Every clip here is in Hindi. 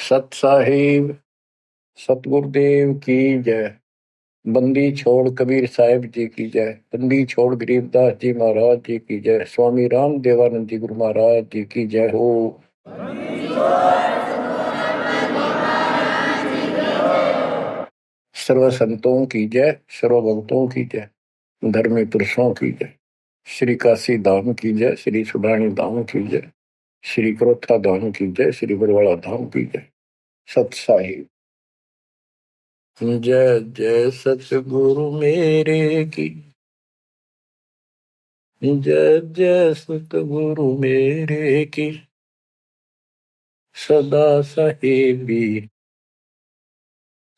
सत साहिब सतगुरुदेव की जय। बंदी छोड़ कबीर साहिब जी की जय। बंदी छोड़ गरीबदास जी महाराज जी की जय। स्वामी राम देवानंद जी गुरु महाराज जी की जय हो। सर्व संतों की जय, सर्व भक्तों की जय, धर्मी पुरुषों की जय। श्री काशी धाम की जय, श्री सुब्राणी धाम की जय, श्री क्रोथा धाम की जय, श्री बरवाड़ा धाम की जय। सत साहिब जय जय सतगुरु मेरे की जय जय सतगुरु मेरे की सदा साहेबी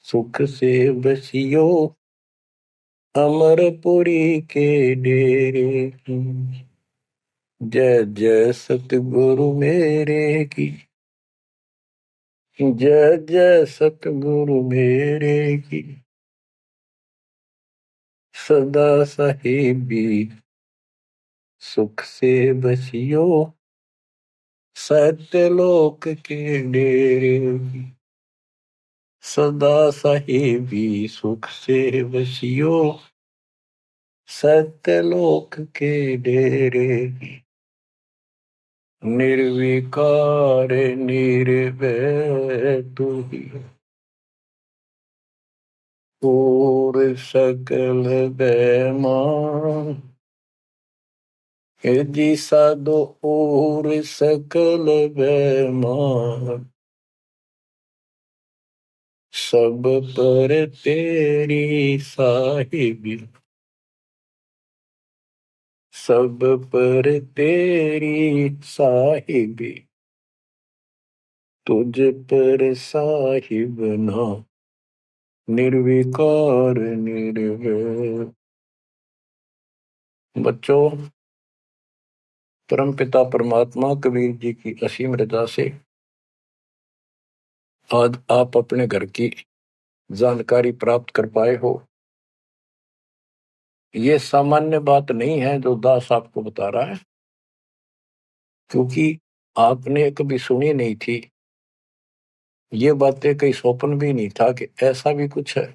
सुख से बसियो अमरपुरी के डेरे की। जय जय सतगुरु मेरे की जय जय सतगुरु मेरे की सदा साहेबी सुख से बसियो सत्यलोक के डेरे की। सदा साहेबी सुख से बसियो सत्यलोक के डेरे की। निर्विकार निर्भय तू ही और सकल बेमान जी साधो और सकल बेमान सब पर तेरी साहिबी सब पर तेरी साहिबी तुझ पर साहिब ना निर्विकार निर्भय। बच्चों, परमपिता परमात्मा कबीर जी की असीम रजा से आज आप अपने घर की जानकारी प्राप्त कर पाए हो। ये सामान्य बात नहीं है जो दास आपको बता रहा है, क्योंकि आपने कभी सुनी नहीं थी ये बातें, कहीं स्वप्न भी नहीं था कि ऐसा भी कुछ है।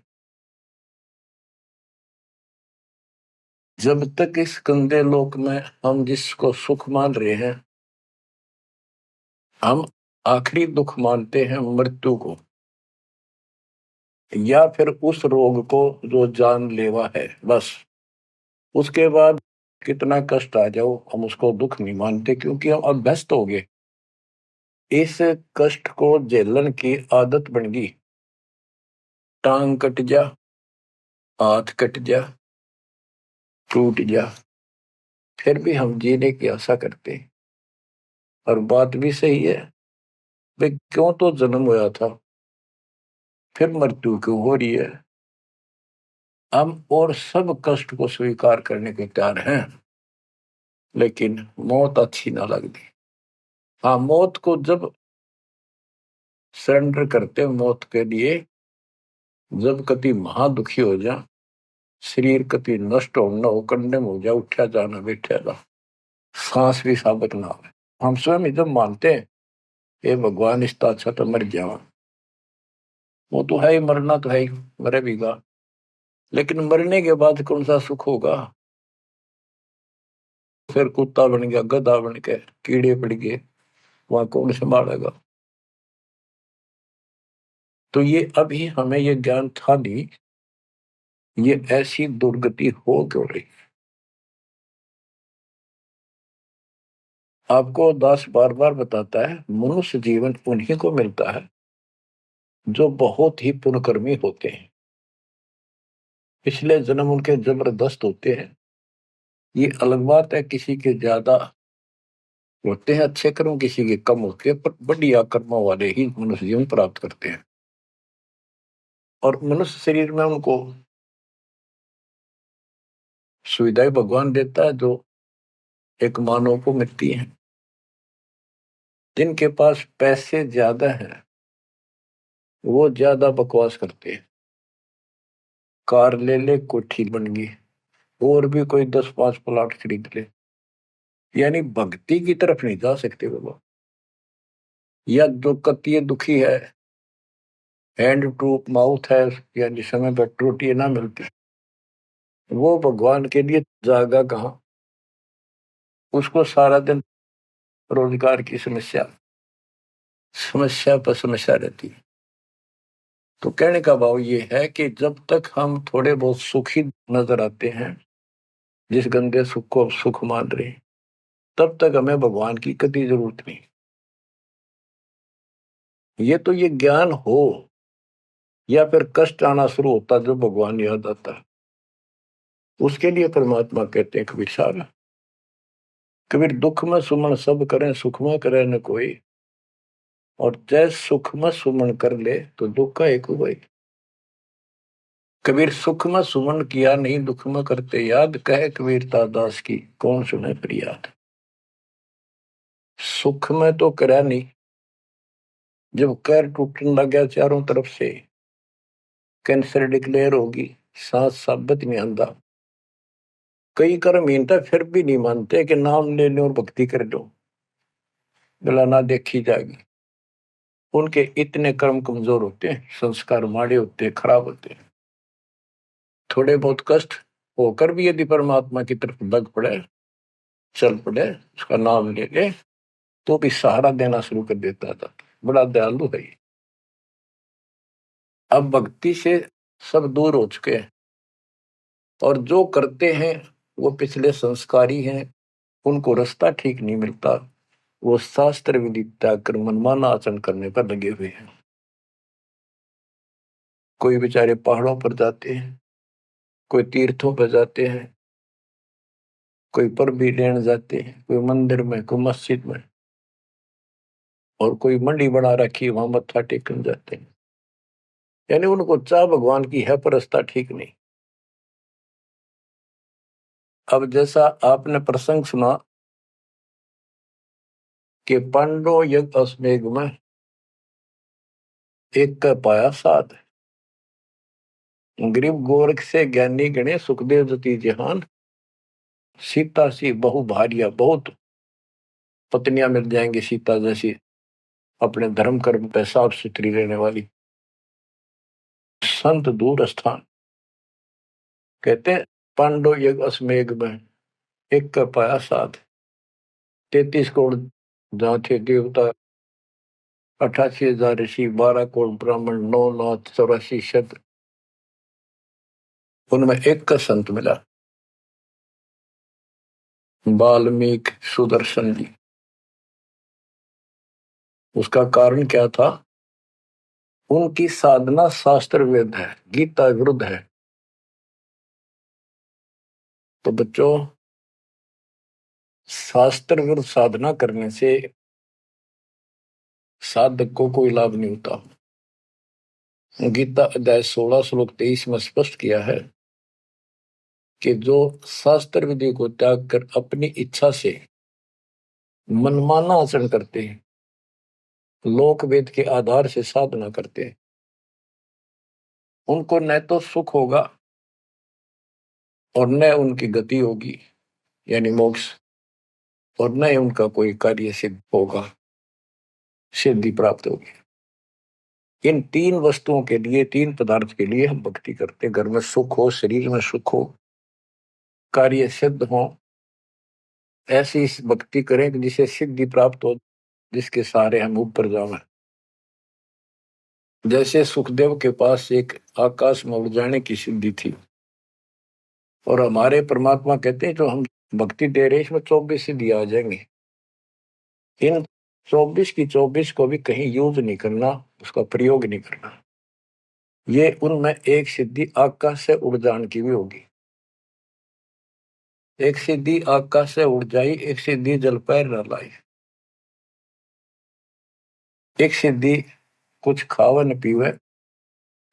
जब तक इस गंदे लोक में हम जिसको सुख मान रहे हैं, हम आखिरी दुख मानते हैं मृत्यु को, या फिर उस रोग को जो जानलेवा है। बस उसके बाद कितना कष्ट आ जाओ हम उसको दुख नहीं मानते, क्योंकि हम अभ्यस्त हो गए। इस कष्ट को झेलने की आदत बन गई। टांग कट जा, हाथ कट जा, टूट जा, फिर भी हम जीने की आशा करते हैं। और बात भी सही है, वे क्यों तो जन्म हुआ था, फिर मृत्यु क्यों हो रही है। हम और सब कष्ट को स्वीकार करने के तैयार हैं, लेकिन मौत अच्छी ना लगती। हाँ, मौत को जब सरेंडर करते मौत के लिए, जब कति महादुखी हो जा, शरीर कति नष्ट हो न हो, कंडम हो जा, उठा जाना बैठा जा, सांस भी साबित ना हो, हम स्वयं जब मानते हैं ये भगवान इसका अच्छा तो मर जावा, वो तो है ही, मरना तो है ही, मरे भीगा, लेकिन मरने के बाद कौन सा सुख होगा। फिर कुत्ता बन गया, गधा बन के कीड़े पड़ गए, वहां कौन संभालेगा। तो ये अभी हमें ये ज्ञान था नहीं, ये ऐसी दुर्गति हो क्यों रही। आपको दास बार बार बताता है, मनुष्य जीवन उन्हीं को मिलता है जो बहुत ही पुण्यकर्मी होते हैं। पिछले जन्म उनके जबरदस्त होते हैं। ये अलग बात है, किसी के ज्यादा होते हैं अच्छे कर्म, किसी के कम होते हैं, पर बढ़िया कर्मों वाले ही मनुष्य जीवन प्राप्त करते हैं। और मनुष्य शरीर में उनको सुविधाएं भगवान देता है जो एक मानव को मिलती है। जिनके पास पैसे ज्यादा हैं वो ज्यादा बकवास करते हैं। कार ले ले, कोठी बन गई, और भी कोई 10-5 प्लाट खरीद ले, यानी भक्ति की तरफ नहीं जा सकते वो लोग। या जो कति दुखी है हैंड टू माउथ है, यानी समय पर रोटी ना मिलती, वो भगवान के लिए जागा कहाँ। उसको सारा दिन रोजगार की समस्या, समस्या पर समस्या रहती है। तो कहने का भाव ये है कि जब तक हम थोड़े बहुत सुखी नजर आते हैं, जिस गंदे सुख को सुख मान रहे हैं, तब तक हमें भगवान की कभी जरूरत नहीं। ये तो ये ज्ञान हो या फिर कष्ट आना शुरू होता जब भगवान याद आता है, उसके लिए परमात्मा कहते हैं कबीर साहब, कबीर दुख में सुमन सब करें सुख में करे न कोई, और जय सुख में सुमन कर ले तो दुख का एक हुआ। कबीर सुख में सुमन किया नहीं दुख में करते याद, कहे कबीरता दास की कौन सुने फरियाद। सुख में तो करा नहीं, जब कैर टूटने लग गया चारों तरफ से, कैंसर डिक्लेयर होगी, सांस साबित नहीं आंदा, कई कर्म हीनता फिर भी नहीं मानते कि नाम ले लो और भक्ति कर लो, गला ना देखी जाएगी। उनके इतने कर्म कमजोर होते हैं, संस्कार माड़े होते हैं, खराब होते हैं। थोड़े बहुत कष्ट होकर भी यदि परमात्मा की तरफ लग पड़े, चल पड़े, उसका नाम ले ले, तो भी सहारा देना शुरू कर देता था। बड़ा दयालु है ये। अब भक्ति से सब दूर हो चुके हैं, और जो करते हैं वो पिछले संस्कारी हैं, उनको रास्ता ठीक नहीं मिलता, वो शास्त्र विधि त्याग कर मनमाना आचरण करने पर लगे हुए हैं। कोई बेचारे पहाड़ों पर जाते हैं, कोई तीर्थों पर जाते हैं, कोई पर भी लेने जाते हैं, कोई मंदिर में, कोई मस्जिद में, और कोई मंडी बना रखी वहां मत्था टेकने जाते हैं। यानी उनको चाह भगवान की है पर रास्ता ठीक नहीं। अब जैसा आपने प्रसंग सुना कि पांडव यज्ञ अश्वमेध में एक का पाया साध, गरीब गोरख से ज्ञानी गणे सुखदेव जति जहान, सीता सी बहु भारिया, बहुत पत्नियां मिल जाएंगी सीता जैसी, अपने धर्म कर्म पे साफ सुथरी रहने वाली। संत दूर स्थान, कहते हैं पांडव यज्ञ अश्वमेध में एक का पाया साध, 33 करोड़ जहाँ थे देवता, 88,000 ऋषि, 12 करोड़ ब्राह्मण, 9 लाख 84 शत, उनमें एक का संत मिला, वाल्मीकि सुदर्शन जी। उसका कारण क्या था? उनकी साधना शास्त्र वेद है, गीता विरुद्ध है। तो बच्चों, शास्त्र विरुद्ध साधना करने से साधक को कोई लाभ नहीं होता। गीता अध्याय 16 श्लोक 23 में स्पष्ट किया है कि जो शास्त्र विधि को त्याग कर अपनी इच्छा से मनमाना आचरण करते हैं, लोक वेद के आधार से साधना करते हैं, उनको न तो सुख होगा और न उनकी गति होगी, यानी मोक्ष, और न ही उनका कोई कार्य सिद्ध होगा, सिद्धि प्राप्त होगी। इन तीन वस्तुओं के लिए, तीन पदार्थ के लिए हम भक्ति करते हैं। घर में सुख हो, शरीर में सुख हो, कार्य सिद्ध हो, ऐसी भक्ति करें कि जिसे सिद्धि प्राप्त हो, जिसके सहारे हम ऊपर जावें। जैसे सुखदेव के पास एक आकाश में उड़ जाने की सिद्धि थी, और हमारे परमात्मा कहते हैं जो हम भक्ति दे रहे हैं इसमें 24 सिद्धि आ जाएंगे। इन 24 की 24 को भी कहीं यूज नहीं करना, उसका प्रयोग नहीं करना। ये उनमें एक सिद्धि आकाश से उड़ जाने की भी होगी। एक सिद्धि आकाश से उड़ जाई, एक सिद्धि जल पैर न लाई, एक सिद्धि कुछ खावे न पीवे,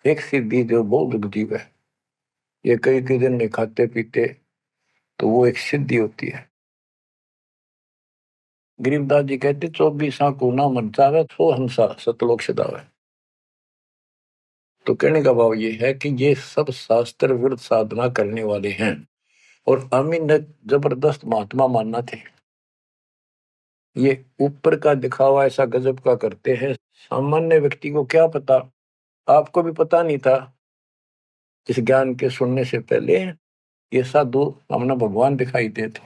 एक सिद्धि जो बहुत जीवे। ये कई कई दिन नहीं खाते पीते तो वो एक सिद्धि होती है। गरीबदास जी कहते 24 को ना मन चावे सो हंसा सतलोक सदावे। तो कहने का भाव ये है कि ये सब शास्त्र विरुद्ध साधना करने वाले हैं, और अमीन जबरदस्त महात्मा मानना थे। ये ऊपर का दिखावा ऐसा गजब का करते हैं, सामान्य व्यक्ति को क्या पता आपको भी पता नहीं था इस ज्ञान के सुनने से पहले, ये साधु हमने भगवान दिखाई देते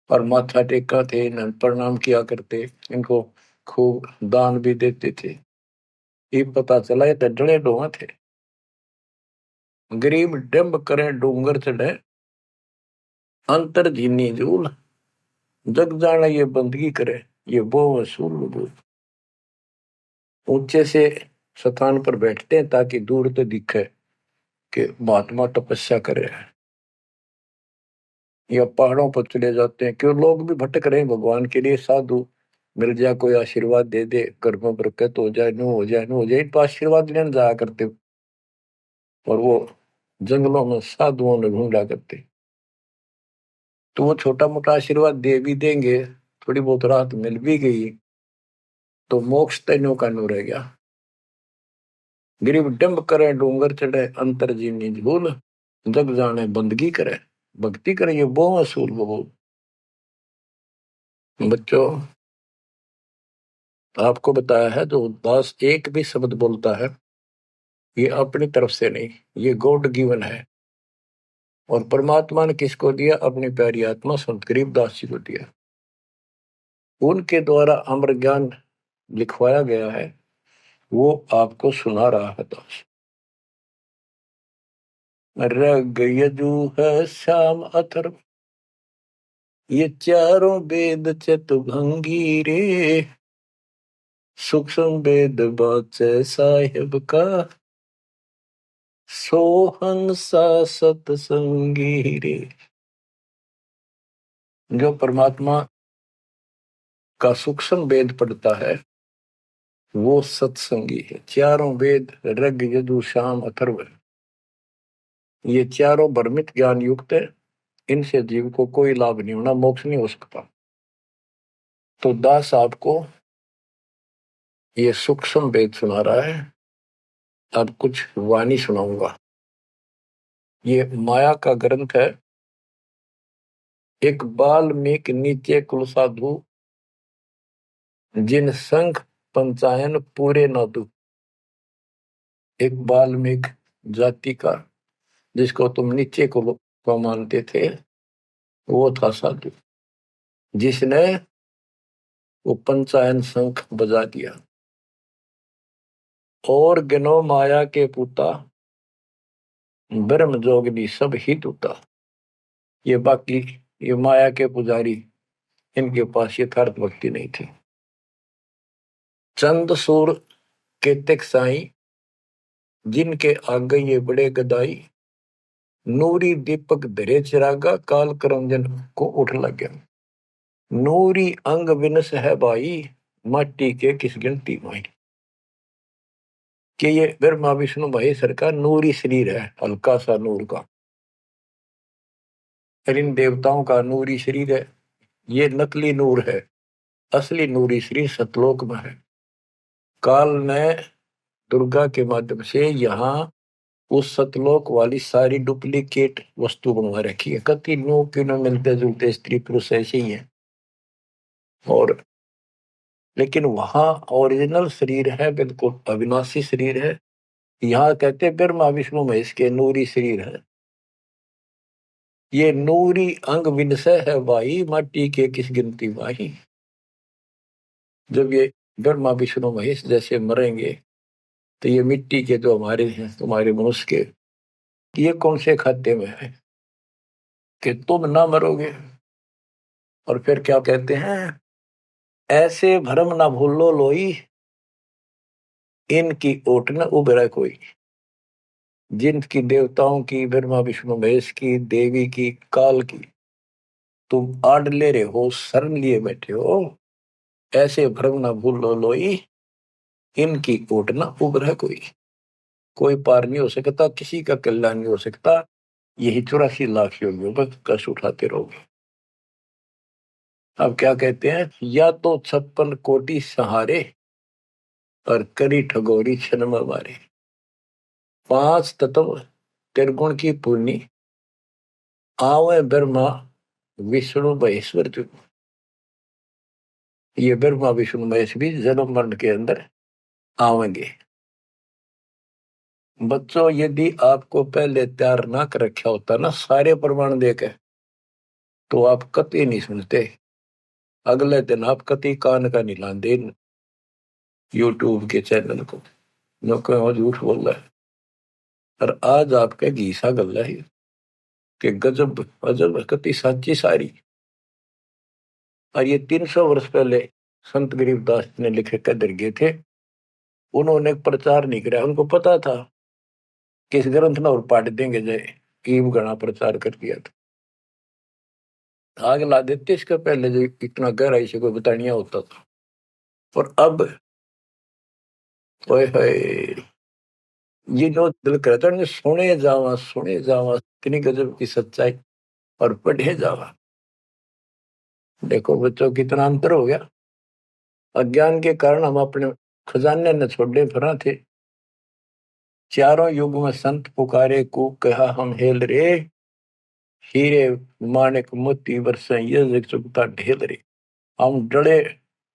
और माथा टेका थे, इन्हें प्रणाम किया करते, इनको खूब दान भी देते थे। ये पता चला ये तो डले डोहा थे। गरीब डंब करे डूंगर चढ़े, अंतर जीनी जूल, जग जाना ये बंदगी करे, ये वो वसूल। ऊंचे से स्थान पर बैठते हैं ताकि दूर तो दिखे कि महात्मा तपस्या कर रहे हैं, या पहाड़ों पर चले जाते हैं। क्यों लोग भी भटक रहे हैं भगवान के लिए, साधु मिल जाए, कोई आशीर्वाद दे दे, घर में बरकत हो जाए, नो हो जाए, नो हो जाए, तो आशीर्वाद लेने जाया करते। और वो जंगलों में साधुओं ने ढूंढा करते, तो वो छोटा मोटा आशीर्वाद दे भी देंगे, थोड़ी बहुत राहत मिल भी गई तो मोक्ष तैनो का नो रह गया। गरीब डंब करे डूंगर चढ़े, अंतर जीनी झूल, जग जाने बंदगी करे, भक्ति करे, ये वो असूल वो। बच्चों, आपको बताया है जो दास एक भी शब्द बोलता है ये अपनी तरफ से नहीं, ये गॉड गिवन है। और परमात्मा ने किसको दिया? अपनी प्यारी आत्मा संत गरीबदास जी को दिया। उनके द्वारा अमर ज्ञान लिखवाया गया है, वो आपको सुना रहा है दास। रग यजु है श्याम अथर्व, ये चारों वेद चतुभंगी रे, सूक्ष्म वेद बाचे साहिब का, सोहंसा सतसंगी रे। जो परमात्मा का सूक्ष्म वेद पढ़ता है वो सत्संगी है। चारों वेद ऋग यजु साम अथर्व, ये चारों भ्रमित ज्ञान युक्त है, इनसे जीव को कोई लाभ नहीं होना, मोक्ष नहीं हो सकता। तो दास आपको ये सूक्ष्म वेद सुना रहा है। अब कुछ वाणी सुनाऊंगा। ये माया का ग्रंथ है। एक बाल्मीकि नीचे कुल साधु, जिन संख पंचायन पूरे न दू। एक बाल्मीकि जाति का, जिसको तुम नीचे कुल को मानते थे, वो था साधु जिसने वो पंचायन शंख बजा दिया। और गिनो माया के पुता, ब्रह्म जोगनी सब हित उता। ये बाकी ये माया के पुजारी, इनके पास यथार्थ भक्ति नहीं थी। चंद सूर के तिक साई, जिनके आगे ये बड़े गदाई। नूरी दीपक धरे चिरागा, काल करंजन को उठ लग गया। नूरी अंग विनस है भाई, माटी के किस गिनती माई। कि ये ब्रह्मा विष्णु महेश्वर का नूरी शरीर है, हल्का सा नूर का। इन देवताओं का नूरी शरीर है, ये नकली नूर है, असली नूरी शरीर सतलोक में है। काल ने दुर्गा के माध्यम से यहाँ उस सतलोक वाली सारी डुप्लीकेट वस्तु बनवा रखी है। कति नो किनो मिलते जुलते स्त्री पुरुष ऐसे ही है, और लेकिन वहां ओरिजिनल शरीर है, बिल्कुल अविनाशी शरीर है। यहाँ कहते ब्रह्मा विष्णु महेश के नूरी शरीर है। ये नूरी अंग विनसय है भाई, माटी के किस गिनती माही। जब ये ब्रह्मा विष्णु महेश जैसे मरेंगे तो ये मिट्टी के जो हमारे हैं, तुम्हारे मनुष्य के, ये कौन से खाते में है कि तुम ना मरोगे। और फिर क्या कहते हैं? ऐसे भ्रम ना भूलो लोई, इनकी ओट न उभरे कोई। जिनकी देवताओं की, ब्रह्मा विष्णु महेश की, देवी की, काल की तुम आड़ ले रहे हो, शरण लिए बैठे हो, ऐसे भ्रम ना भूलो लोई, इनकी ओट न उभरे कोई। कोई पार नहीं हो सकता, किसी का कल्याण नहीं हो सकता। यही 84 लाख योगियों पर कष्ट उठाते रहोगे। अब क्या कहते हैं? या तो 56 कोटि सहारे, और करी ठगोरी क्षण में मारे। 5 तत्व त्रिगुण की पूर्णी, आवे ब्रह्मा विष्णु महेश्वर जो। ये ब्रह्मा विष्णु महेश भी जन्म मरण के अंदर आवेंगे। बच्चों, यदि आपको पहले तैयार ना कर रखा होता ना सारे प्रमाण देके, तो आप कतई नहीं सुनते। अगले दिन आप कतई कान का नहीं लाते यूट्यूब के चैनल को, जो कहो झूठ बोल रहा है। और आज आपके घीसा गल है कि गजब अजब कतई साची सारी। और ये 300 वर्ष पहले संत गरीबदास ने लिखे कदर गए थे। उन्होंने प्रचार नहीं किया, उनको पता था कि इस ग्रंथ ना और पाट देंगे जय ईब गणा प्रचार कर दिया था। आग ला देते इसका पहले जो इतना गहराई से कोई बतानिया होता था। और अब ओए होए, ये जो दिल करता है सुने जावा कितनी गजब की सच्चाई और पढ़े जावा। देखो बच्चों कितना अंतर हो गया। अज्ञान के कारण हम अपने खजाने न छोड़े फिरा थे। चारों युग में संत पुकारे को कहा हम हेल रे, हीरे माणिक मोती बरसे ये जग चुकता ढेल रे। हम डले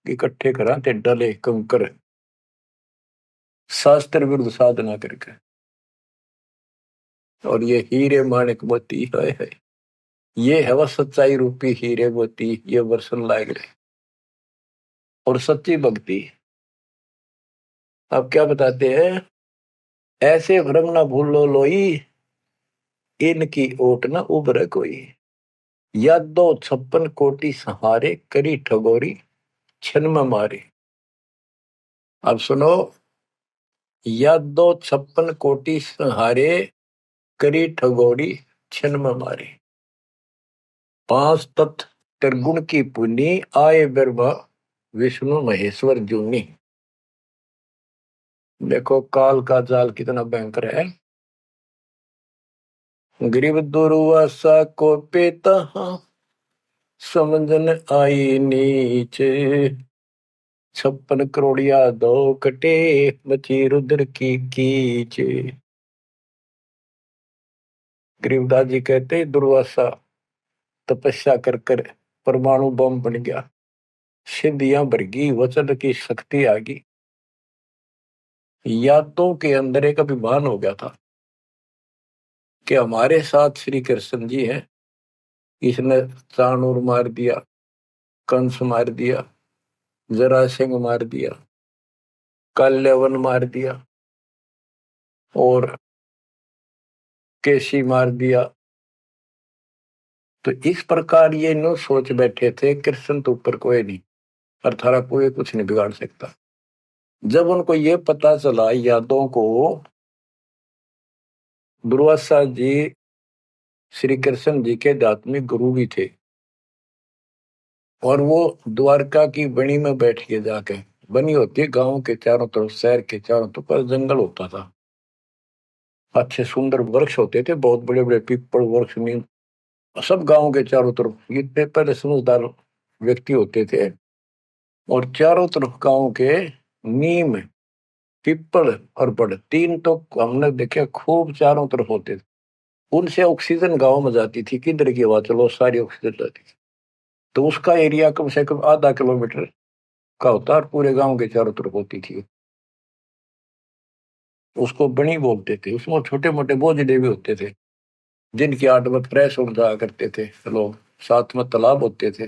इकट्ठे करा थे, डले कंकर शास्त्र विरुद्ध साधना करके। और ये हीरे माणिक मोती है, ये है वह सच्चाई रूपी हीरे मोती, ये वर्षन लायक रहे। और सच्ची भक्ति आप क्या बताते हैं, ऐसे भ्रम ना भूलो लोई, इनकी ओट न उभरे कोई। या 256 कोटि सहारे, करी ठगोरी छन में मारे। अब सुनो, या 256 कोटि सहारे, करी ठगोरी छन में मारे। 5 तत्व त्रिगुण की पुनी, आए ब्रह्मा विष्णु महेश्वर जूनी। देखो काल का जाल कितना भयंकर है। गरीब दुर्वासा को पेता, समझन आई नीचे। 56 करोड़िया दो कटे, मची रुद्र की कीचे। गरीबदास जी कहते दुर्वासा तपस्या कर कर परमाणु बम बन गया, सिद्धियां भर गई, वचन की शक्ति आ गई। यादों के अंदर एक अभिमान हो गया था कि हमारे साथ श्री कृष्ण जी हैं। इसने चाणूर मार दिया, कंस मार दिया, जरासिंह मार दिया, काल्यवन मार दिया और केसी मार दिया। तो इस प्रकार ये नो सोच बैठे थे कृष्ण तो ऊपर कोई नहीं और थारा कोई कुछ नहीं बिगाड़ सकता। जब उनको ये पता चला यादों को, दुर्वासा जी श्री कृष्ण जी के आध्यात्मिक गुरु भी थे और वो द्वारका की बनी में बैठ के जाके, बनी होती है गांव के चारों तरफ, शहर के चारों तरफ जंगल होता था, अच्छे सुंदर वृक्ष होते थे, बहुत बड़े बड़े पीपल वृक्ष नीम, सब गांव के चारों तरफ। इतने पहले समझदार व्यक्ति होते थे और चारों तरफ गांव के नीम पीपल और बड़ तीन तो हमने देखे खूब चारों तरफ होते थे। उनसे ऑक्सीजन गांव में जाती थी, किधर की हवा चलो सारी ऑक्सीजन जाती थी। तो उसका एरिया कम से कम आधा किलोमीटर का होता और पूरे गांव के चारों तरफ होती थी। उसको बनी बोलते थे। उसमें छोटे मोटे बोझले भी होते थे जिनकी आठ में फ्रेश उड़ जाया करते थे लोग, साथ में तालाब होते थे।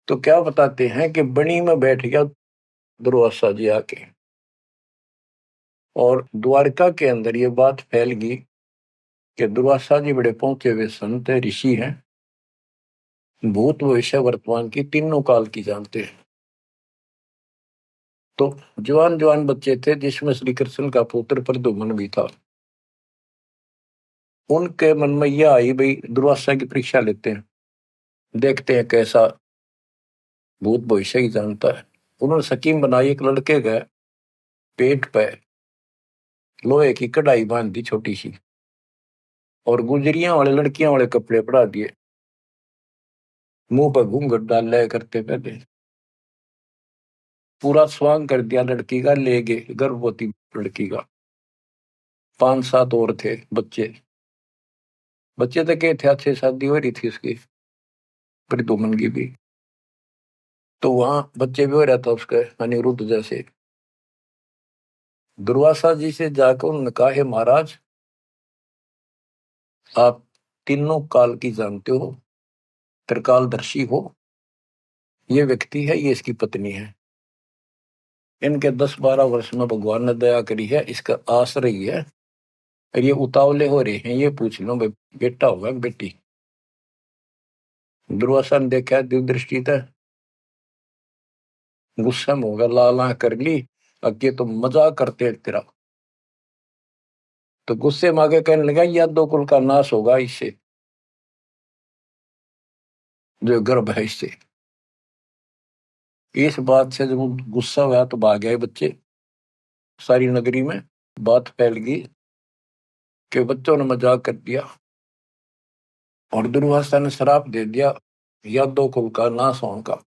तो क्या बताते हैं कि बनी में बैठ गया दुर्वासा जी आके, और द्वारका के अंदर ये बात फैल गई कि दुर्वासा जी बड़े पहुंचे हुए संत है, ऋषि हैं, भूत भविष्य वर्तमान की तीनों काल की जानते हैं। तो जवान जवान बच्चे थे जिसमें श्री कृष्ण का पुत्र प्रद्युम्न भी था। उनके मन में यह आई भाई दुर्वासा की परीक्षा लेते हैं, देखते हैं कैसा भूत भविष्य की जानता है। उन्होंने स्कीम बनाई, एक लड़के का पेट पे लोहे की कढ़ाई बांध दी छोटी सी और गुजरियां वाले लड़कियां वाले कपड़े पड़ा दिए, मुंह पर घूंघट डाल लिया करते पहले, पूरा स्वांग कर दिया लड़की का, ले गए गर्भवती लड़की का। 5-7 और थे बच्चे, बच्चे तो क्या थे, अच्छे शादी हो रही थी उसकी प्रद्युम्न की भी। तो वहां बच्चे भी हो रहा था उसका अनिरुद्ध जैसे। दुर्वासा जी से जाकर उन्होंने कहा, हे महाराज, आप तीनों काल की जानते हो, त्रिकालदर्शी हो। ये व्यक्ति है, ये इसकी पत्नी है। इनके 10-12 वर्ष में भगवान ने दया करी है, इसका आश्रय ही है। और ये उतावले हो रहे हैं, ये पूछ लो भाई बेटा होगा बेटी। दुर्वासा ने देखा दिव्य था, गुस्सा में होगा, लाला कर ली, अब ये तो मजाक करते हैं तेरा। तो गुस्से में आगे कहने लगा, या दो कुल का नाश होगा इससे, जो गर्भ है इससे। इस बात से जब गुस्सा हुआ तो भाग गए बच्चे। सारी नगरी में बात फैल गई कि बच्चों ने मजाक कर दिया और दुर्वासा ने श्राप दे दिया या दो कुल का नाश होने का।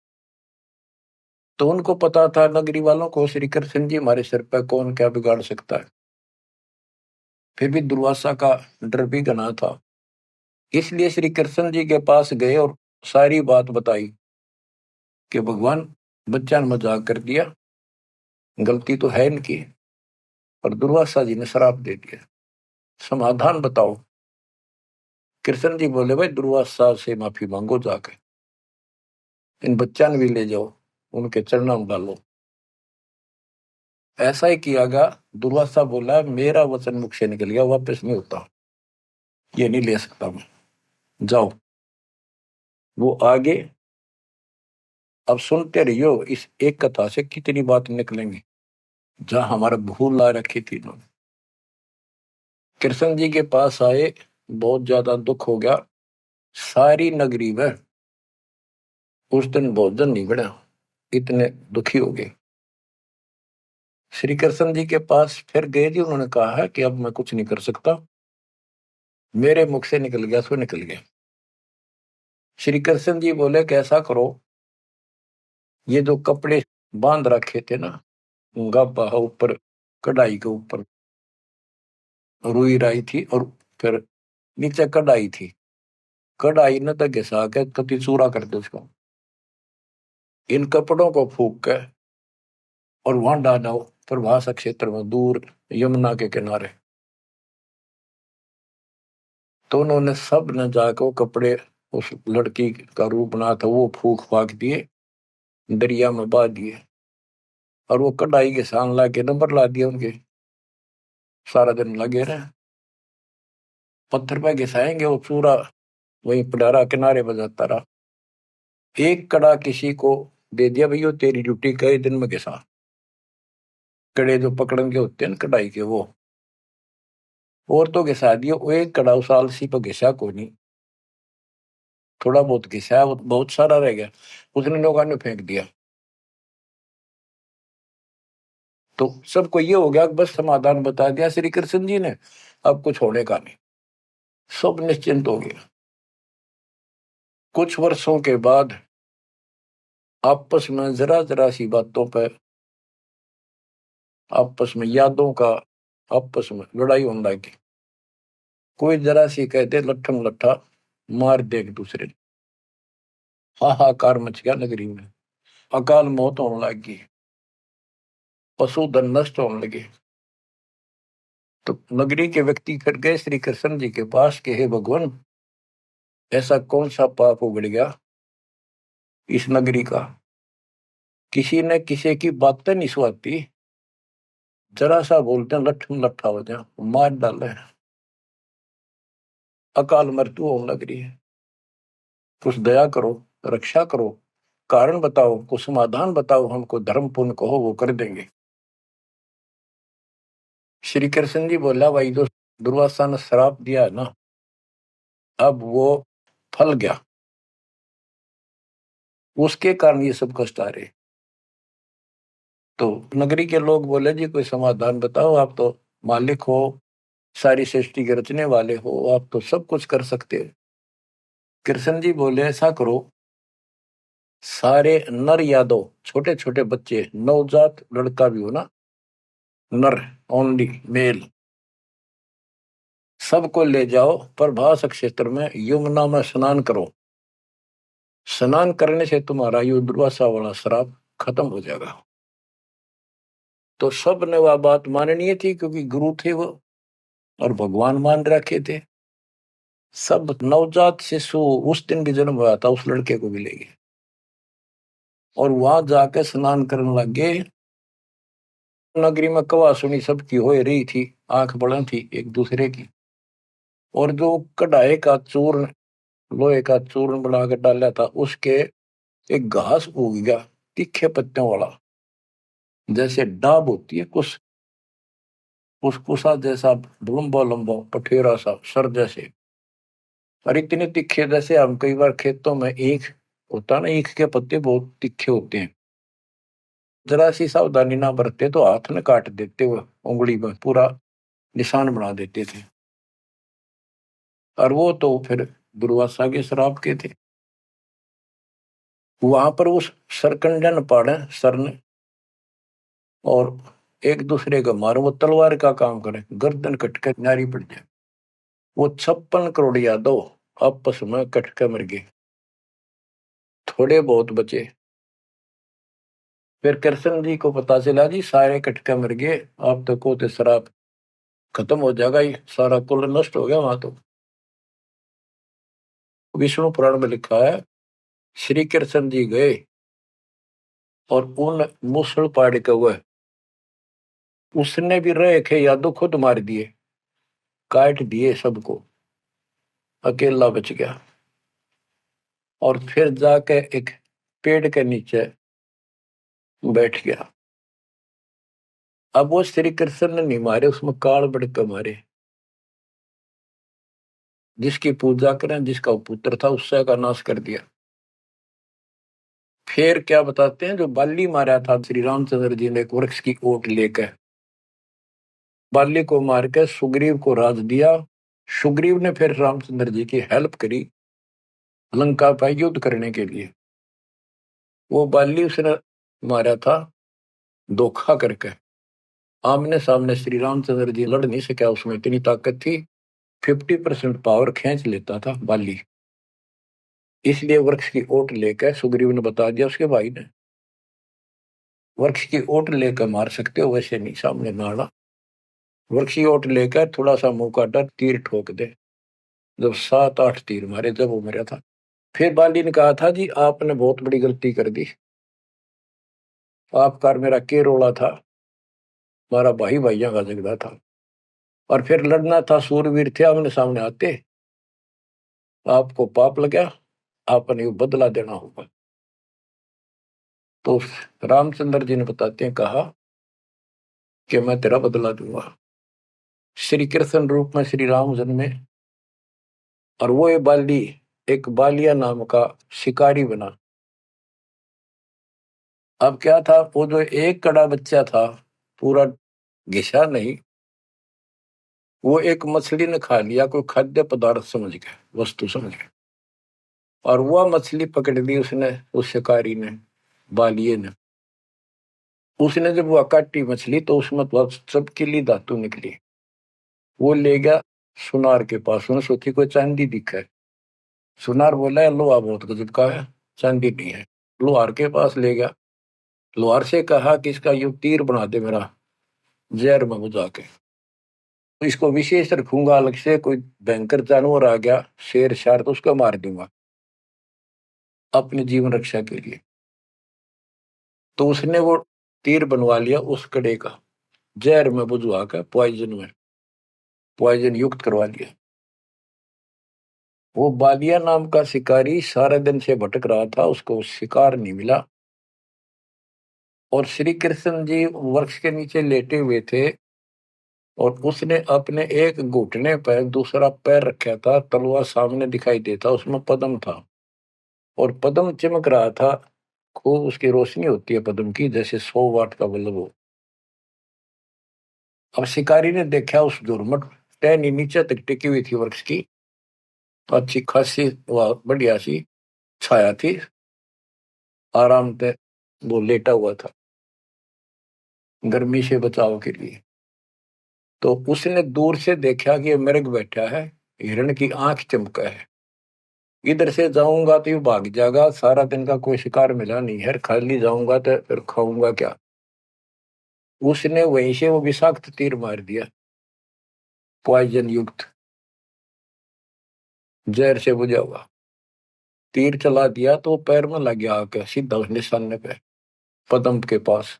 तो उनको पता था, नगरी वालों को, श्री कृष्ण जी हमारे सिर पर कौन क्या बिगाड़ सकता है। फिर भी दुर्वासा का डर भी घना था, इसलिए श्री कृष्ण जी के पास गए और सारी बात बताई कि भगवान, बच्चा ने मजाक कर दिया, गलती तो है इनकी, और दुर्वासा जी ने श्राप दे दिया, समाधान बताओ। कृष्ण जी बोले, भाई दुर्वासा से माफी मांगो, जाकर इन बच्चा ने भी ले जाओ, उनके चरणों में डालो। ऐसा ही किया गया। दुर्वासा बोला, मेरा वचन मुख से निकल गया, वापस नहीं होता, ये नहीं ले सकता मैं, जाओ। वो आगे, अब सुनते रहियो, इस एक कथा से कितनी बात निकलेंगी, जहां हमारा भूल ला रखी थी इन्होंने। कृष्ण जी के पास आए, बहुत ज्यादा दुख हो गया, सारी नगरी में उस दिन भोजन नहीं बना, इतने दुखी हो गए। श्री कृष्ण जी के पास फिर गए जी, उन्होंने कहा है कि अब मैं कुछ नहीं कर सकता, मेरे मुख से निकल गया सो निकल गया। श्री कृष्ण जी बोले, कैसा करो, ये जो कपड़े बांध रखे थे ना, गाबा ऊपर, कढ़ाई के ऊपर रुई राई थी, और फिर नीचे कढ़ाई थी, कढ़ाई न तो घिसा के कति चूरा कर दो उसको, इन कपड़ों को फूक के और वहां डालो प्रभास क्षेत्र में, दूर यमुना के किनारे। तो उन्होंने सब ने जाकर वो कपड़े, उस लड़की का रूप बना था, वो फूक फाक दिए, दरिया में बहा दिए, और वो कढ़ाई के सान ला के नंबर ला दिया उनके। सारा दिन लगे रहे, पत्थर पे घिसाएंगे, वो चूरा वहीं पडारा किनारे बजाता रहा। एक कड़ा किसी को दे दिया, भैया तेरी ड्यूटी कई दिन में घिसा। कड़े जो पकड़न के होते हैं ना कढ़ाई के, वो और तो घिसा दिया, वो एक कड़ा उस आलसी पर घिसा को नहीं, थोड़ा बहुत घिसा, वो बहुत सारा रह गया, उसने लोगों ने फेंक दिया। तो सबको ये हो गया, बस समाधान बता दिया श्री कृष्ण जी ने, अब कुछ होने का नहीं, सब निश्चिंत हो गया। कुछ वर्षों के बाद आपस में जरा जरा सी बातों पर, आपस में यादों का, आपस में लड़ाई होने लगी। कोई जरा सी कहते लट्ठम लट्ठा मार दे एक दूसरे ने, हाहाकार मच गया नगरी में, अकाल मौत होने लगी, पशुधन नष्ट होने लगे। तो नगरी के व्यक्ति फिर गए श्री कृष्ण जी के पास कि हे भगवान, ऐसा कौन सा पाप उगड़ गया इस नगरी का, किसी ने किसी की बातें नहीं सुहाती, जरा सा बोलते हैं लट्ठम लट्ठा हो जाए, मार डाले, अकाल मृत्यु होने लग रही है। कुछ दया करो, रक्षा करो, कारण बताओ, कुछ समाधान बताओ, हमको धर्म पुण्य कहो, वो कर देंगे। श्री कृष्ण जी बोला, भाई जो दुर्वासा ने श्राप दिया है ना, अब वो फल गया, उसके कारण ये सब कष्ट आ रहे। तो नगरी के लोग बोले, जी कोई समाधान बताओ, आप तो मालिक हो, सारी सृष्टि के रचने वाले हो, आप तो सब कुछ कर सकते हो। कृष्ण जी बोले, ऐसा करो, सारे नर यादव, छोटे छोटे बच्चे, नवजात लड़का भी हो ना, नर, ओनली मेल, सबको ले जाओ प्रभास क्षेत्र में, यमुना में स्नान करो। स्नान करने से तुम्हारा ये दुर्वासा वाला श्राप खत्म हो जाएगा। तो सब ने वह बात माननी थी, क्योंकि गुरु थे वो और भगवान मान रखे थे। सब नवजात शिशु उस दिन भी जन्म हुआ था उस लड़के को मिलेगी, और वहां जाके स्नान करने लग गए। नगरी में कवा सुनी सबकी हो रही थी, आंख बड़ा थी एक दूसरे की। और जो कढ़ाई का चूर्ण, लोहे का चूर्ण बना कर डाला था, उसके एक घास उग गया तीखे पत्तों वाला, जैसे डाब होती है कुछ कुछ कुसा जैसा, लंबा लंबा पठेरा सा सर जैसे, और इतने तीखे जैसे हम कई बार खेतों में ईख होता ना, ईख के पत्ते बहुत तीखे होते हैं, जरा सी सावधानी ना बरते तो हाथ में काट देते, वो उंगली में पूरा निशान बना देते थे। और वो तो फिर दुर्वासा के श्राप के थे। वहां पर उस सरकंडन पाड़े सर ने, और एक दूसरे का मारो, वो तलवार का काम करे, गर्दन कटके नारी पड़ जाए। वो 56 करोड़ यादव आपस में कटके मर गए, थोड़े बहुत बचे। फिर कृष्ण जी को पता चला जी सारे कटके मर गए, आप तो को श्राप खत्म हो जाएगा, ये सारा कुल नष्ट हो गया। वहां तो विष्णु पुराण में लिखा है, श्री कृष्ण जी गए और उन मूसल पाड़ के हुए, उसने भी रहे थे यादव खुद मार दिए, काट दिए सबको, अकेला बच गया। और फिर जाके एक पेड़ के नीचे बैठ गया। अब वो श्री कृष्ण ने नहीं मारे, उसमें काल बढ़ के मारे। जिसकी पूजा करें, जिसका पुत्र था, उससे का नाश कर दिया। फिर क्या बताते हैं, जो बाली मारा था श्री रामचंद्र जी ने एक वृक्ष की ओट लेकर, बाली को मार के सुग्रीव को राज दिया। सुग्रीव ने फिर रामचंद्र जी की हेल्प करी लंका पर युद्ध करने के लिए। वो बाली उसने मारा था धोखा करके, आमने सामने श्री रामचंद्र जी लड़ नहीं सका, उसमें इतनी ताकत थी, 50% पावर खींच लेता था बाली। इसलिए वृक्ष की ओट लेकर सुग्रीव ने बता दिया उसके भाई ने, वृक्ष की ओट लेकर मार सकते हो, वैसे नहीं सामने नाड़ा। वृक्ष की ओट लेकर थोड़ा सा मुंह काटा, तीर ठोक दे। जब 7-8 तीर मारे, जब वो मरा था। फिर बाली ने कहा था जी आपने बहुत बड़ी गलती कर दी, आपका मेरा के रोला था, हमारा भाई भाइयों का झगड़ा था, और फिर लड़ना था, सूरवीर थे, आमने सामने आते, आपको पाप लगा, आपने बदला देना होगा। तो रामचंद्र जी ने बताते हैं, कहा कि मैं तेरा बदला दूंगा। श्री कृष्ण रूप में श्री राम जन्मे, और वो ये बाली एक बालिया नाम का शिकारी बना। अब क्या था, वो जो एक कड़ा बच्चा था, पूरा घिसा नहीं, वो एक मछली ने खा लिया, कोई खाद्य पदार्थ समझ के, वस्तु समझ के, और वह मछली पकड़ ली उसने, उस शिकारी ने, बालिए ने। उसने जब वह काटी मछली, तो उसमें तो चपकीली धातु निकली। वो ले गया सुनार के पास, उसने सोची कोई चांदी दिखा है। सुनार बोला है लोहा बहुत गजब का है, चांदी नहीं है। लोहार के पास ले गया, लोहार से कहा कि इसका यू तीर बना दे मेरा, जहर में बुझा के, तो इसको विशेष रखूंगा, अलग से कोई भयंकर जानवर आ गया, शेर शार, तो उसको मार दूंगा अपने जीवन रक्षा के लिए। तो उसने वो तीर बनवा लिया उस कड़े का, जहर में बुझवा कर, पॉइजन में, पॉइजन युक्त करवा लिया। वो बालिया नाम का शिकारी सारे दिन से भटक रहा था, उसको शिकार नहीं मिला। और श्री कृष्ण जी वृक्ष के नीचे लेटे हुए थे, और उसने अपने एक घुटने पर दूसरा पैर रखा था, तलवार सामने दिखाई देता, उसमें पद्म था, और पद्म चमक रहा था, खूब उसकी रोशनी होती है पद्म की, जैसे 100 वाट का बल्ब हो। अब शिकारी ने देखा उस झुरमुट टहनी नीचे तक टिकी हुई थी वृक्ष की, तो अच्छी खासी बढ़िया सी छाया थी, आराम से वो लेटा हुआ था गर्मी से बचाव के लिए। तो उसने दूर से देखा कि ये मृग बैठा है, हिरण की आंख चमका है, इधर से जाऊंगा तो ये भाग जाएगा, सारा दिन का कोई शिकार मिला नहीं है, खाली जाऊंगा तो फिर खाऊंगा क्या। उसने वहीं से वो विषाक्त तीर मार दिया, पॉइजन युक्त, जहर से बुझा हुआ तीर चला दिया, तो पैर में लग गया आके सीधा उस निशाने पे, पद्म के पास।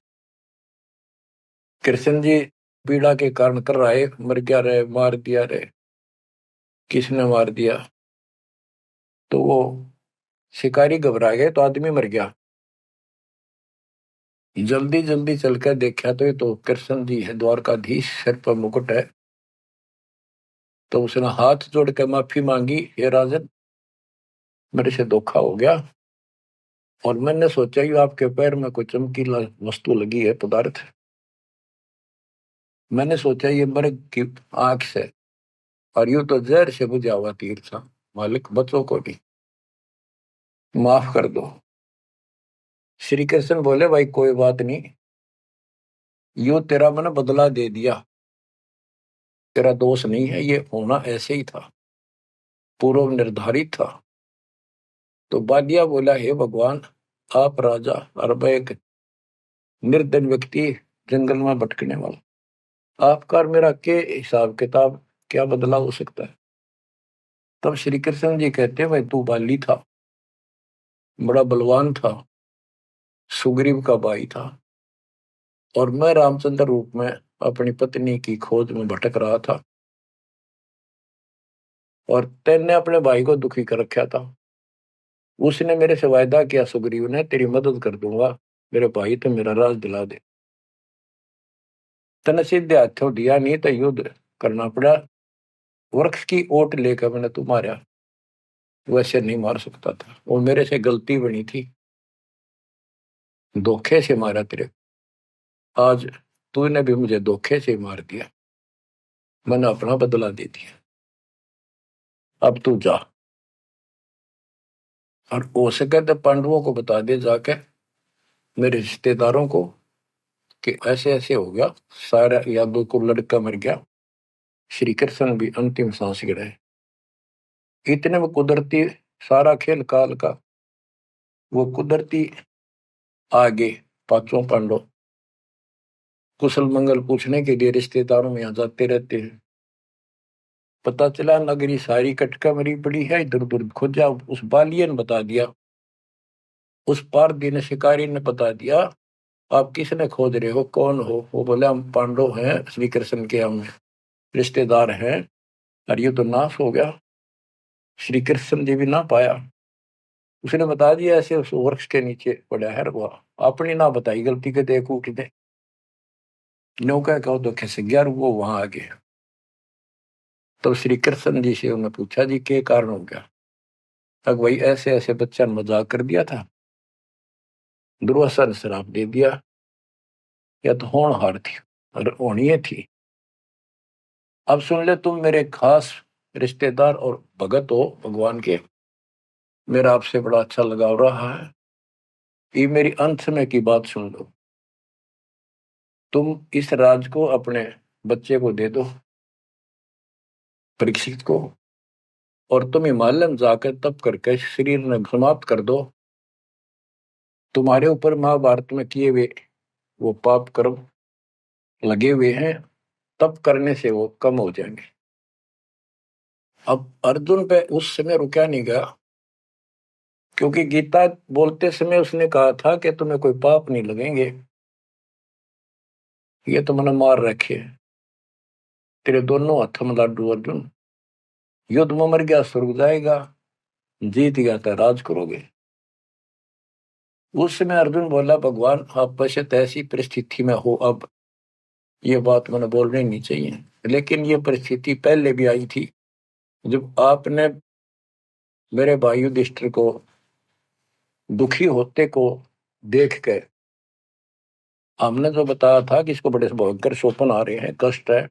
कृष्ण जी पीड़ा के कारण कर रहे, मर गया रे, मार दिया रे, किसने मार दिया? तो वो शिकारी घबरा गए, तो आदमी मर गया। जल्दी जल्दी चलकर देखा तो ये तो कृष्ण जी है, द्वारकाधीश, सिर पर मुकुट है। तो उसने हाथ जोड़ के माफी मांगी, हे राजन, मेरे से धोखा हो गया, और मैंने सोचा कि आपके पैर में कोई चमकीला वस्तु लगी है, पदार्थ। मैंने सोचा ये मृग की आंख से, और यूं तो जहर से बुझा हुआ तीर था। मालिक, बच्चों को भी माफ कर दो। श्री कृष्ण बोले, भाई कोई बात नहीं, यूं तेरा मैंने बदला दे दिया, तेरा दोष नहीं है, ये होना ऐसे ही था, पूर्व निर्धारित था। तो बालिया बोला, हे भगवान, आप राजा और मैं एक निर्धन व्यक्ति, जंगल में भटकने वाला, आपका और मेरा के हिसाब किताब, क्या बदला हो सकता है? तब श्री कृष्ण जी कहते, भाई तू बाली था, बड़ा बलवान था, सुग्रीव का भाई था, और मैं रामचंद्र रूप में अपनी पत्नी की खोज में भटक रहा था, और तेने अपने भाई को दुखी कर रखा था। उसने मेरे से वायदा किया, सुग्रीव ने, तेरी मदद कर दूंगा, मेरे भाई तो मेरा राज दिला दे। तने सीधे हाथों दिया नहीं तो युद्ध करना पड़ा, वृक्ष की ओट लेकर मैंने तू मारा, वैसे नहीं मार सकता था, वो मेरे से गलती बनी थी, धोखे से मारा तेरे, आज तूने भी मुझे धोखे से मार दिया, मैंने अपना बदला दे दिया, अब तू जा, और हो सके तो पांडवों को बता दे जाके, मेरे रिश्तेदारों को, कि ऐसे ऐसे हो गया, सारा यादव को लड़का मर गया, श्री कृष्ण भी अंतिम सांस गिराए। इतने में कुदरती, सारा खेल काल का, वो कुदरती आगे पांचों पांडव कुशल मंगल पूछने के लिए रिश्तेदारों में यहाँ जाते रहते हैं। पता चला नगरी सारी कटका मरी पड़ी है, इधर उधर खोजा, उस बालिए ने बता दिया, उस पारधी ने, शिकारी ने बता दिया, आप किसने खोज रहे हो, कौन हो? वो बोले, हम पांडव हैं, श्री कृष्ण के हम रिश्तेदार हैं, और ये तो नाश हो गया, श्री कृष्ण जी भी ना पाया। उसने बता दिया, ऐसे उस वृक्ष के नीचे पड़ा है वो, अपनी ना बताई गलती के, देख उठ दे नौका कहो तो खिस गया, वो वहां आ गए। तो श्री कृष्ण जी से उन्होंने पूछा, जी क्या कारण हो गया? तक वही ऐसे ऐसे बच्चा ने मजाक कर दिया था, दुर्वासा ने श्राप दे दिया, या तो होनहार थी और होनी थी। अब सुन ले, तुम मेरे खास रिश्तेदार और भगत हो भगवान के, मेरा आपसे बड़ा अच्छा लगाव रहा है, ये मेरी अंत समय की बात सुन लो, तुम इस राज को अपने बच्चे को दे दो, परीक्षित को, और तुम हिमालय में जाकर तप करके शरीर में समाप्त कर दो, तुम्हारे ऊपर महाभारत में किए हुए वो पाप कर्म लगे हुए हैं, तप करने से वो कम हो जाएंगे। अब अर्जुन पे उस समय रुका नहीं गया, क्योंकि गीता बोलते समय उसने कहा था कि तुम्हें कोई पाप नहीं लगेंगे, ये तो मैंने मार रखे, तेरे दोनों हाथों में लाडू अर्जुन, युद्ध में मर गया स्वर्ग जाएगा, जीत गया तो राज करोगे। उस समय अर्जुन बोला, भगवान आप पश्चात ऐसी परिस्थिति में हो, अब ये बात मैंने बोलनी नहीं चाहिए, लेकिन ये परिस्थिति पहले भी आई थी, जब आपने मेरे भाई युधिष्ठिर को दुखी होते को देख के, हमने जो बताया था कि इसको बड़े भयंकर स्वप्न आ रहे हैं, कष्ट है,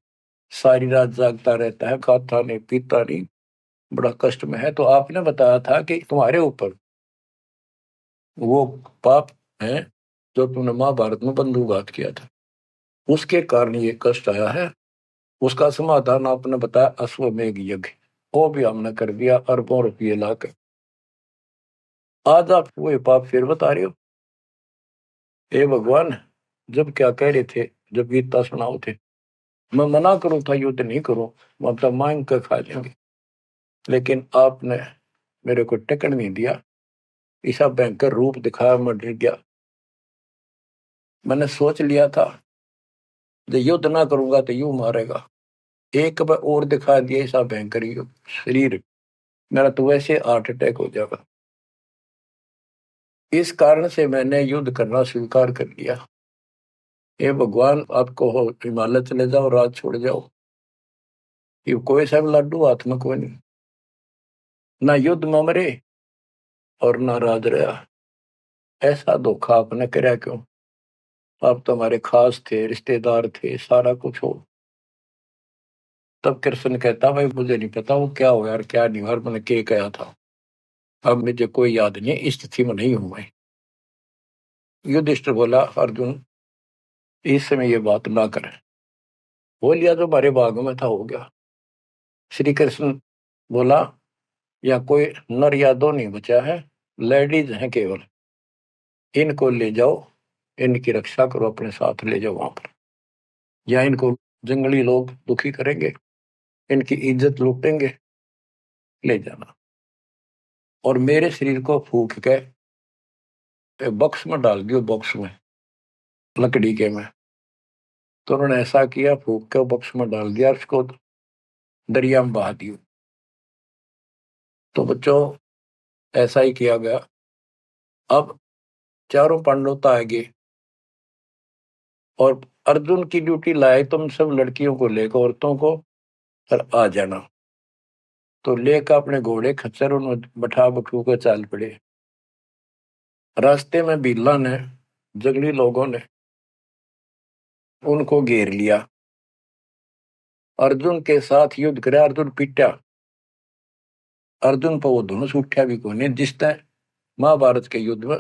सारी रात जागता रहता है, खाता नहीं पीता नहीं, बड़ा कष्ट में है, तो आपने बताया था कि तुम्हारे ऊपर वो पाप है जो तुमने महाभारत में बंधुघात किया था, उसके कारण ये कष्ट आया है। उसका समाधान आपने बताया, अश्वमेघ यज्ञ, वो भी हमने कर दिया, अरबों रुपये लाकर। आज आप वो पाप फिर बता रहे हो? हे भगवान, जब क्या कह रहे थे, जब गीता सुनाओ थे। मैं मना करूं था युद्ध नहीं करूं, मतलब मांग कर खा लेंगे, लेकिन आपने मेरे को टिकट नहीं दिया। ऐसा भयंकर रूप दिखाया, मैं डर गया। मैंने सोच लिया था जो युद्ध ना करूंगा तो यूं मारेगा। एक बार और दिखा दिया ऐसा भयंकर शरीर, मेरा तो वैसे हार्ट अटैक हो जाएगा। इस कारण से मैंने युद्ध करना स्वीकार कर लिया। ये भगवान आपको हो हिमालय चले जाओ, राज छोड़ जाओ, ये कोई सा भी लाडू हाथ में कोई नहीं, ना युद्ध में मरे और ना राज रहा। ऐसा धोखा आपने कराया क्यों? आप तो हमारे खास थे, रिश्तेदार थे, सारा कुछ हो। तब कृष्ण कहता भाई मुझे नहीं पता वो क्या हो यार, क्या नहीं यार, मैंने क्या कहा था, अब मुझे कोई याद नहीं, इस स्थिति में नहीं हूं मैं। युधिष्ठिर बोला अर्जुन इस समय ये बात ना करें। हो लिया जो हमारे भाग में था हो गया। श्री कृष्ण बोला या कोई नर या दो नहीं बचा है, लेडीज हैं केवल, इनको ले जाओ, इनकी रक्षा करो, अपने साथ ले जाओ वहां पर, या इनको जंगली लोग दुखी करेंगे, इनकी इज्जत लूटेंगे, ले जाना। और मेरे शरीर को फूक के बॉक्स में डाल दियो, बॉक्स में लकड़ी के में। तो उन्होंने ऐसा किया, फूक के बॉक्स में डाल दिया, उसको दरिया में बहा दियो। तो बच्चों ऐसा ही किया गया। अब चारों पांडव तो आगे, और अर्जुन की ड्यूटी लाए तुम सब लड़कियों को लेकर, औरतों को, और आ जाना। तो लेकर अपने घोड़े खच्चर उन्हें बैठा बठू कर चाल पड़े। रास्ते में बिल्ला ने, जंगली लोगों ने उनको घेर लिया, अर्जुन के साथ युद्ध करे। अर्जुन पीटा, अर्जुन पर वो धनुष उठा भी कोई नहीं, जिस तरह महाभारत के युद्ध में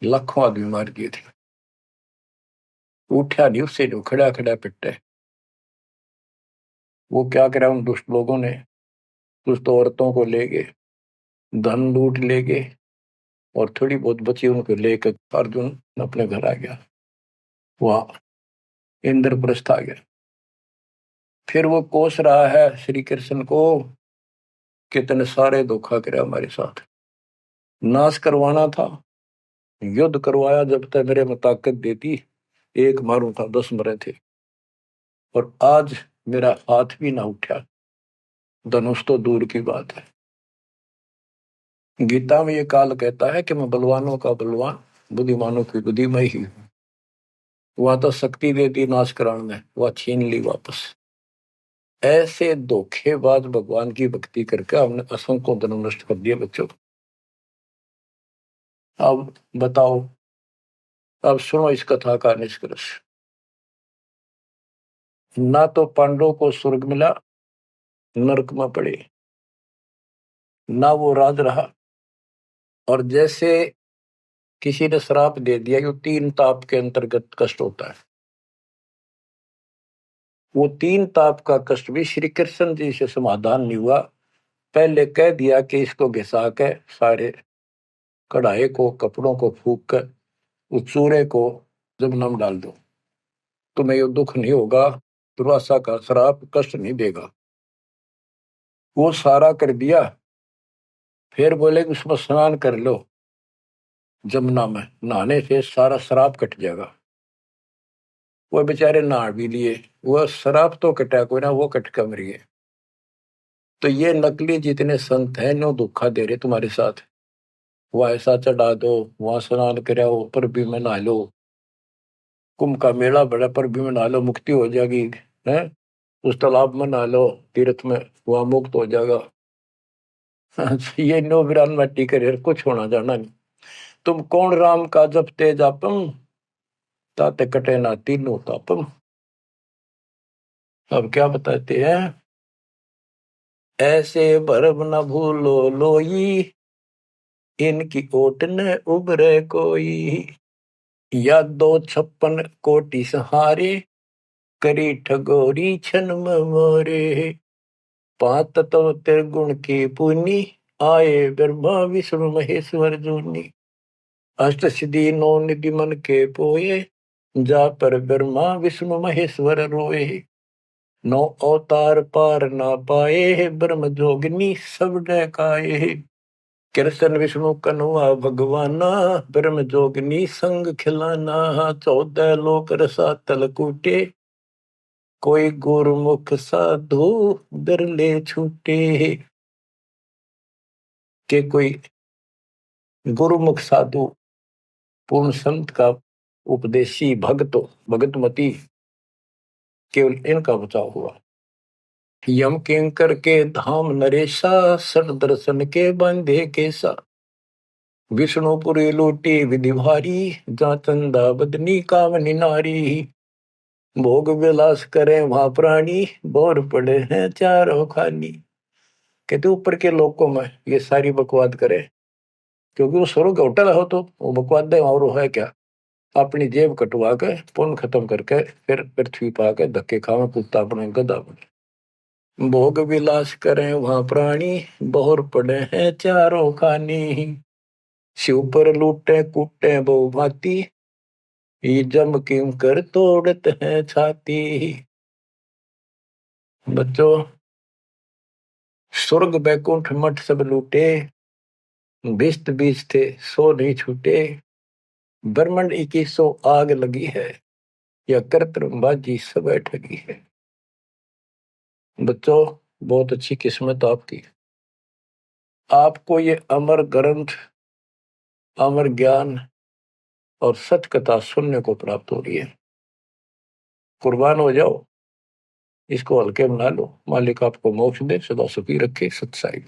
लाखों आदमी मार दिए थे, उठा नहीं, उससे जो खड़ा खड़ा पिटे। वो क्या करा उन दुष्ट लोगों ने, दुष्ट औरतों को ले गए, धन लूट ले गए, और थोड़ी बहुत बची उनको लेकर अर्जुन अपने घर आ गया, वहां इंद्रप्रस्थ आ गया। फिर वो कोस रहा है श्री कृष्ण को, कितने सारे धोखा करे हमारे साथ, नाश करवाना था, युद्ध करवाया, जब तक मेरे में ताकत देती एक मारूं था 10 मरे थे, और आज मेरा हाथ भी ना उठा, धनुष तो दूर की बात है। गीता में ये काल कहता है कि मैं बलवानों का बलवान, बुद्धिमानों की बुद्धिमय ही हूं। वहां तो शक्ति देती नाश कराने में, वह छीन ली वापस। ऐसे धोखेबाज भगवान की भक्ति करके हमने असंख्यों धर्म नष्ट कर दिए बच्चों। अब बताओ, अब सुनो इस कथा का निष्कर्ष। ना तो पांडवों को स्वर्ग मिला, नरक में पड़े, ना वो राज रहा, और जैसे किसी ने श्राप दे दिया, यो 3 ताप के अंतर्गत कष्ट होता है, वो 3 ताप का कष्ट भी श्री कृष्ण जी से समाधान नहीं हुआ। पहले कह दिया कि इसको घिसा के सारे कढ़ाई को, कपड़ों को फूक कर उस चूरे को जमुना में डाल दो, तुम्हें ये दुख नहीं होगा, दुर्वासा का श्राप कष्ट नहीं देगा। वो सारा कर दिया। फिर बोले कि उसमें स्नान कर लो, जमुना में नहाने से सारा श्राप कट जाएगा। वो बेचारे नहा भी लिए, वो श्राप तो कटा कोई ना, वो कट कर मर गए। तो ये नकली जितने संत हैं नो धोखा दे रहे तुम्हारे साथ, वह ऐसा चढ़ा दो, वहां स्नान कराओ, पर भी में नहा लो, कुंभ का मेला बड़ा, पर भी में नहा लो, मुक्ति हो जाएगी है, उस तालाब में नहा लो, तीर्थ में, वहां मुक्त हो जाएगा। ये नो विरान मट्टी करे, कुछ होना जाना नहीं। तुम कौन राम का जपते जापम, ताते कटे ना तीनों तापम। अब क्या बताते हैं, ऐसे भरम न भूलो लोई, इनकी ओट न उबरे कोई, या 256 कोटि सहारे, करी ठगोरी छन मोरे, 5 तत्व त्रिगुण की पुनी, आए ब्रह्मा विष्णु महेश्वर जूनी, अष्ट सिद्धि 9 निधि मन के पोए, जा पर ब्रह्मा विष्णु महेश्वर रोए, नौ अवतार पार ना पाए, ब्रह्म जोगिनी सब डकाए। कृष्ण विष्णु कन्हवा भगवाना, ब्रह्म जोगिनी संग खिलाना, 14 लोक रसातल कूटे, कोई गुरुमुख साधु बिरले छूटे। के कोई गुरुमुख साधु पूर्ण संत का उपदेशी भक्त भगतमती केवल इनका बचाव हुआ। यम किंकर के धाम नरेशा, सट दर्शन के बंधे केसा, विष्णुपुरी लूटी विधि भारी, जा चंदा बदनी कामनी नारी। भोग विलास करें वहां प्राणी, बोर पड़े हैं चारों खानी। कहते ऊपर के लोकों में ये सारी बकवाद करे, क्योंकि वो स्वर्ग होटल हो तो वो बकवाद दे और है क्या, अपनी जेब कटवा के पुण्य खत्म करके फिर पृथ्वी पा के धक्के खावे कुत्ता अपने गधा बने। भोग विलास करें वहां प्राणी, बोर पड़े हैं चारों खानी। शिव पर लूटे कूटे बहु भांति, ये जम किम कर तोड़ते हैं छाती। बच्चों, स्वर्ग बैकुंठ मठ सब लूटे, बिस्त बीज थे सो नहीं छूटे। ब्रह्मंड 2100 आग लगी है, या कर्तबाजी सब ठगी है। बच्चों, बहुत अच्छी किस्मत आपकी, आपको ये अमर ग्रंथ, अमर ज्ञान और सच कथा सुनने को प्राप्त हो रही है। कुर्बान हो जाओ, इसको हल्के बना लो। मालिक आपको मोक्ष दे, सदा सुखी रखे। सत्साई।